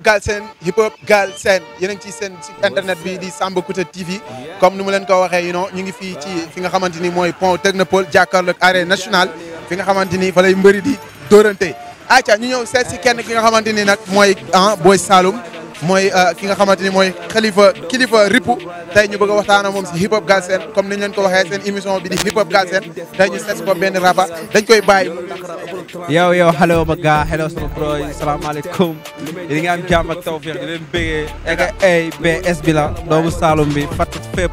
Galsen hip hop Galsen yéen a ngi ci seen site internet bi di Sambakouta TV comme ni mu leen ko waxee ñu ngi fii ci fi nga xamante ni mooy pont Technopole jàkkaarloog arène nationale fi nga xamante ni fa lay mbëri di dóorante. acca ñu ñëw seet si kenn ki nga xamante ni nag mooy Boy Saloum mooy ki nga xamante ni mooy kilifa Ripu tey ñu bëgg a waxtaan ak moom si hip hop Galsen comme ni ñu leen ko waxee seen émission bi di hip hop Galsen tey ñu seet si ko benn raba dañ koy bàyyi. yow hello ma gaa hello sama bro yi salaamaaleykum yéen ngi am jàmm ak tawfeex di leen bëggee AKA bi la doomu Saloum bi fatt fépp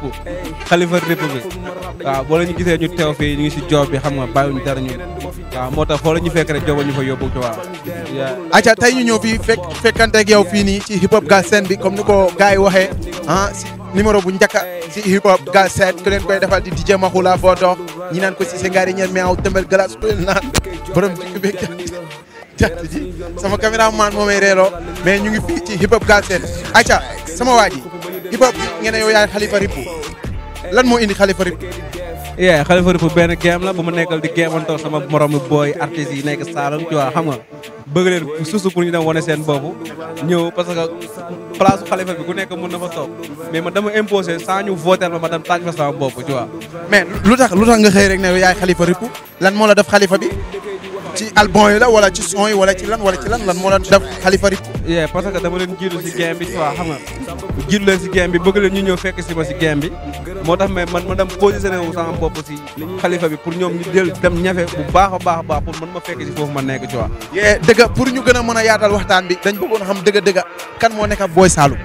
xalifa Ripu bi waaw boo la ñu gisee ñu teew fii ñu ngi si job bi xam nga bàyyiwuñu dara ñu waaw moo tax foo la ñu fekk rek joba ñu fa yóbbu ci waaw. acca tey ñu ñëw fii fekkanteeg yow fii nii ci hip hop Galsen bi comme ni ko gars yi waxee si numéro bu njëkk si hip hop Galsen ku leen koy defal di DJ Makhula Bodo ñi naan ko si se ngaari ñeen meew tëmbal glace ku leen naan borom dikk beeg jàtt ji sama caméraman moomay reeloo mais ñu ngi fii ci hip hop Galsen acca sama waa ji hip hop ngeen ne yow yaay Khalifa Ripu lan moo indi Khalifa Ripu. Khalifa Ripu benn game la bu ma nekkal di gameantoo sama moromu booy artistes yi nekk Saloum ci waa xam nga bëgg leen susu pour ñu dem wane seen bopp ñëw parce que place Khalifa bi ku nekk mën na fa toog mais man dama imposé sans ñu voter ma dem taaj fa sama bopp ci waa. mais lu tax nga xëy rek ne yow yaay Khalifa Ripu lan moo la def Khalifa bi ci album yi la wala ci son yi wala ci lan lan moo la def Khalifa Ripu. parce que dama leen jiitu si game bi ci waa xam nga jiitu leen si game bi bëgg leen ñu ñëw fekk si ma si game bi moo tax mais man ma dem positionné wu sama bopp si Khalifa bi pour ñoom ñu jël dem ñafe bu baax a baax pour mën ma fekk si foofu ma nekk ci waa. dëgg pour ñu gën a mën a yaatal waxtaan bi dañ bëggoon xam dëgg kan moo nekk Boy Saloum.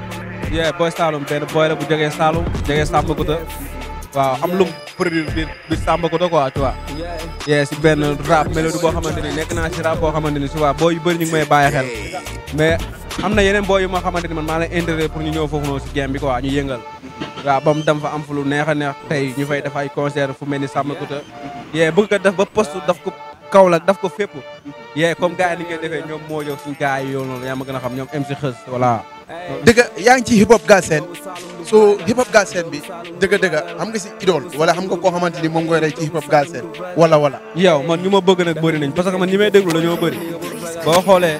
Boy Saloum benn boy la bu jógee Saloum jógee Sambakouta waaw am lu mu produire bi Sambakouta quoi tu vois. si benn rap mélodie boo xamante ni nekk naa si rap boo xamante ni souvent boo yu bëri ñu ngi may bàyyi xel mais am na yeneen boo yu ma xamante ni man maa lay intérêt pour ñu ñëw foofu noonu si game bi quoi ñu yëngal waaw ba mu dem fa am fu lu neex a neex tey ñu fay def ay concert fu mel ni Sambakouta bëgg ko def ba poste daf ko Kaolack daf ko fépp comme gars yi ni ngeen defee ñoom moo jox suñu gars yi yow noonu yaa ma gën a xam ñoom MC Xës voilà. dëgg yaa ngi ci hip hop Galsen so hip hop Galsen bi dëgg xam nga si idole wala xam nga koo xamante ni moom ngoy rey ci hip hop Galsen wala. yow man ñu ma bëgg nag bëri nañ parce que man ñi may déglu dañoo bëri boo xoolee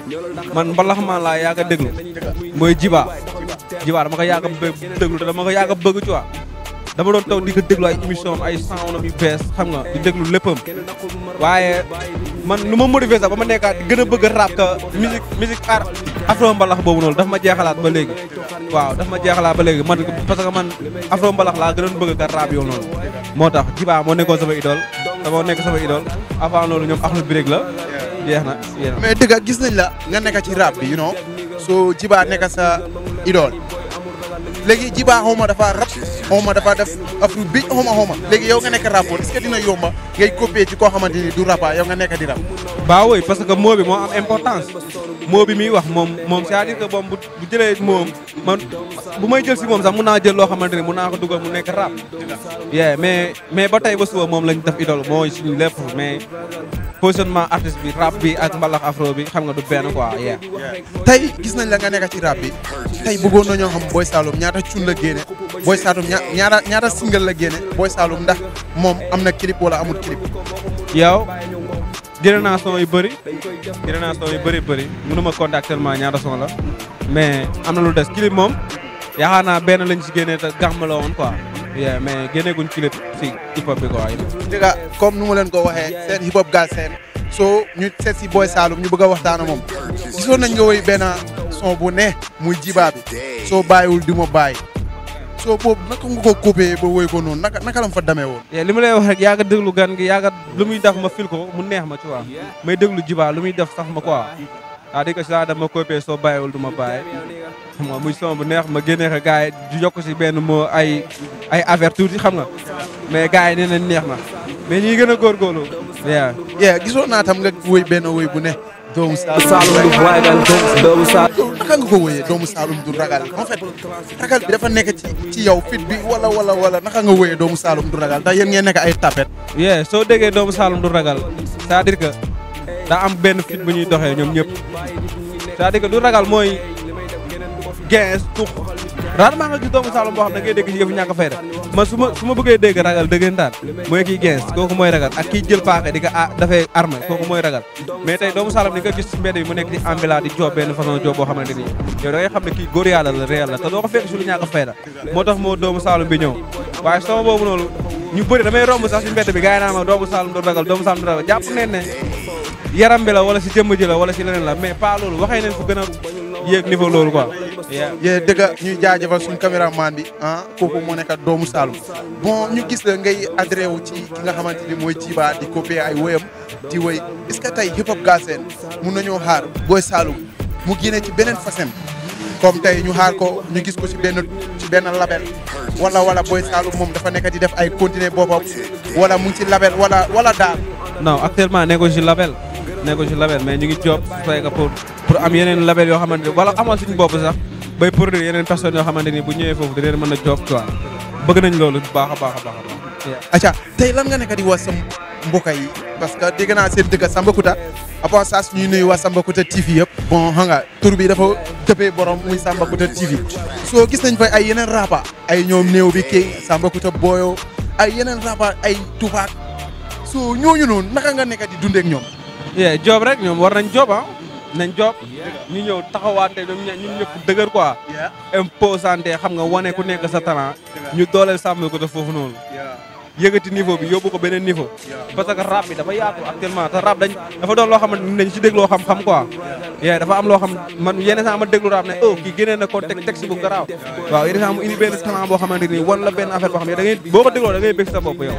man mbalax maan laa yàgg a déglu mooy Jiba dama ko yàgg a déglu te dama ko yàgg a bëgg ci waa dama doon toog di ko déglu ay émission am ay sound yu bees xam nga di déglu léppam waaye man lu ma motivé sax ba ma nekkaat di gën a bëgg a rap ka musique afro mbalax boobu noonu daf ma jeexalaat ba léegi waaw daf ma jeexalaat ba léegi man parce que man afro mbalax laa gënoon bëgg ka rap yow noonu moo tax Jiba moo nekkoon sama idole te moo nekk sama idole avant loolu ñoom axlu birég la jeex na mais dëgg gis nañ la nga nekk ci rap bi so Jiba nekk sa idole léegi Jiba xawma dafa rap xawma dafa def afro bi xawma léegi yow nga nekk rapport est-ce que dina yomba ngay copier ci koo xamante ni du rapa yow nga nekk di rap. bah oui parce que moo bi moo am importance moo bi muy wax moom c'est-à-dire que moom bu jëlee moom man bu may jël si moom sax mun naa jël loo xamante ni mun naa ko dugal mu nekk rap. mais ba tey ba suba moom lañ def idole mooy suñu lépp mais positionnement artiste bi rap bi ak mbalax afro bi xam nga du benn quoi. tey gis nañ la nga nekk ci rap bi tey bëggoon nañoo xam Boy Saloum ñaata cun la génne Boy Saloum ñaata single la génne Boy Saloum ndax moom am na clip wala amul clip. yow génne naa son yu bëri mënuma compter actuellement ñaata son la mais am na lu des clip moom yaakaar naa benn lañ si génnee te gàmm la woon quoi mais génneeguñ clip si hip hop bi quoi. dëgg comme nu ma leen ko waxee seen hip hop Galsen soo ñu seet si Boy Saloum ñu bëgg a waxtaan ak moom gisoon nañ nga woy benn son bu ne muy Jiba bi soo bàyyiwul di ma bàyyi soo boobu naka nga ko coupé ba woy ko noonu naka la fa demee woon. li ma lay wax rek yaaga déglu gan gi yaaga lu muy def ma fil ko mu neex ma ci waa may déglu Jiba lu muy def sax ma quoi c'est-à-dire que si laa dama coupé soo bàyyiwul du ma bàyyi xam nga muy son bu neex ma génnee ko gars yi yokk si benn moo ay affaire tuuti xam nga mais gars yi nee nañ neex na mais ñi gën a góorgóorlu. gisoon naa tam nga woy benn woy bu ne. doomu Saloum du ragal doomu Saloum naka nga ko wooyee doomu Saloum du ragal en fait ragal bi dafa nekk ci yow fit bi wala naka nga wooyee doomu Saloum du ragal ndax yéen ngeen nekk ay tapet. soo déggee doomu Saloum du ragal c'est-à-dire que daa am benn fit bu ñuy doxee ñoom ñëpp c'est-à-dire que du ragal mooy gens tux rarement nga gis doomu Saloum boo xam ne da ngay dégg ci yëfu ñàkk fayda man su ma bëggee dégg ragal dëggantaan mooy kii gens kooku mooy ragal ak kii jël paaka di ko dafay armé kooku mooy ragal mais tey doomu Saloum ni nga gis ci mbedd bi mu nekk di ambila di job benn façon job boo xamante ni yow da ngay xam ne kii góor yàlla la réel la te doo ko fekk su lu ñàkk fayda moo tax moo doomu Saloum bi ñëw waaye sama boobu noonu ñu bëri damay romb sax ci mbedd bi gars yi naan ma doomu Saloum du ragal doomu Saloum du ragal jàpp neen ne yaram bi la wala si jëmm ji la wala si leneen la mais pas loolu waxee neen fu gën a yéeg niveau loolu quoi. yee dëgg ñuy jaajëfal suñu caméraman bi kooku moo nekk doomu Saloum bon ñu gis la ngay adhéré wu ci ki nga xamante ni mooy Djiba di copier ay woyam di woy est-ce que tey hip hop Galsen mun nañoo xaar Boy Saloum mu génne ci beneen façon comme tey ñu xaar ko ñu gis ko ci benn label wala Boy Saloum moom dafa nekk di def ay continuer boppam wala mu ngi ci label wala daal. non actuellement nekko ci label mais ñu ngi job fay ka pour am yeneen label yoo xamante ni wala amal suñu bopp sax bay produire yeneen personnes yoo xamante ni bu ñëwee foofu da leen mën a job quoi bëgg nañ loolu bu baax a baax a baax. acca tey lan nga nekk di wax sa mbokk yi parce que dégg naa seen dëkk Sambakouta à part ça ñuy nuyu waa Sambakouta TV yëpp bon xam nga tur bi dafa tëppee borom muy Sambakouta TV soo gis nañ fay ay yeneen rapa ay ñoom néew bi kii Sambakouta Boyo ay yeneen rapa ay Tupac soo ñooñu noonu naka nga nekk di dundee ak ñoom. job rek ñoom war nañ job nañ job ñu ñëw taxawaante ñun ñëpp dëgër quoi. imposante xam nga wane ku nekk sa talent ñu dooleel Sambakouta foofu noonu. yëgati niveau bi yóbbu ko beneen niveau parce que rap bi dafa yaatu actuellement te rap dafa doon loo xamante ni dañ ci dégloo xam-xam quoi dafa am loo xam man yenn saa ma déglu rap ne kii génnee na ko texte bu garaaw waaw yenn saa mu indi benn talent boo xamante ni wan la benn affaire boo xam ne da ngay boo ko dégloo da ngay bëgg sa bopp yow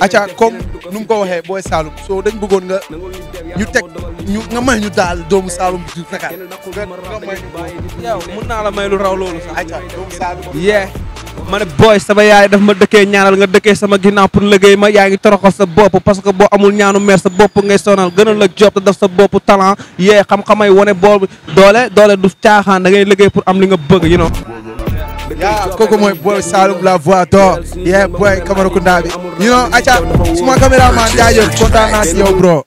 acca comme nu mu ko waxee Boy Saloum soo dañ bëggoon nga nga may ñu daal doomu Saloum bi du fekkaat yow mun naa la may lu raw loolu sax acca doomu Saloum ma ne boy sama yaay daf ma dëkkee ñaanal nga dëkkee sama ginnaaw pour liggéey ma yaa ngi toroxal sa bopp parce que boo amul ñaanu mer sa bopp ngay sonal gënal la job te def sa bopp talent xam-xamay wane boobu doole du caaxaan da ngay liggéey pour am li nga bëgg you know. yaa kooku mooy Boy Saloum la voix d'or boy Camaracounda bi you know acca suma caméraman jaajëf kontaan naa si yow bro.